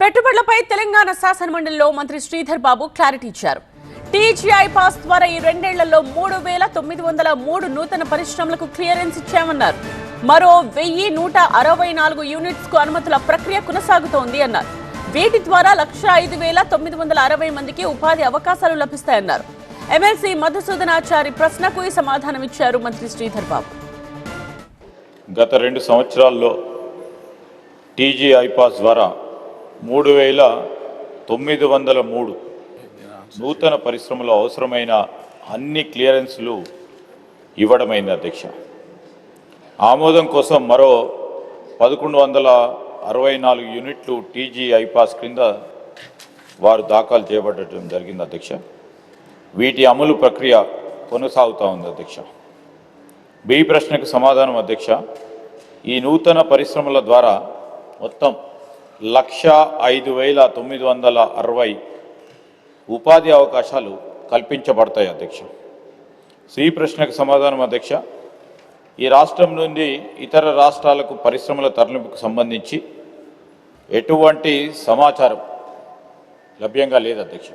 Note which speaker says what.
Speaker 1: పెట్టుబడులపై తెలంగాణ శాసనమండలిలో మంత్రి శ్రీధర్ బాబు క్లారిటీ ఇచ్చారు. టీజీఐ పాస్ ద్వారా ఈ రెండేళ్లలో 3,903 నూతన పరిశ్రమలకు క్లియరెన్స్ ఇచ్చామన్నారు. మరో 1,164 యూనిట్స్ కు అనుమతుల ప్రక్రియ కొనసాగుతోంది అన్నారు. వీటి ద్వారా 105,960 మందికి ఉపాధి అవకాశాలు లభిస్తాయన్నారు. ఎమ్మెల్సీ మధుసూదనాచారి ప్రశ్నకు ఈ సమాధానం ఇచ్చారు మంత్రి శ్రీధర్ బాబు.
Speaker 2: గత 2 సంవత్సరాల్లో టీజీఐ పాస్ ద్వారా 3,903 నూతన పరిశ్రమలో అవసరమైన అన్ని క్లియరెన్స్లు ఇవ్వడమైంది అధ్యక్ష. ఆమోదం కోసం మరో 1,164 యూనిట్లు టీజీఐ పాస్ క్రింద వారు దాఖలు చేయబడటం జరిగింది అధ్యక్ష. వీటి అమలు ప్రక్రియ కొనసాగుతూ ఉంది అధ్యక్ష. బి ప్రశ్నకు సమాధానం అధ్యక్ష. ఈ నూతన పరిశ్రమల ద్వారా మొత్తం 105,960 ఉపాధి అవకాశాలు కల్పించబడతాయి అధ్యక్ష. సి ప్రశ్నకు సమాధానం అధ్యక్ష. ఈ రాష్ట్రం నుండి ఇతర రాష్ట్రాలకు పరిశ్రమల తరలింపుకు సంబంధించి ఎటువంటి సమాచారం లభ్యంగా లేదు అధ్యక్ష.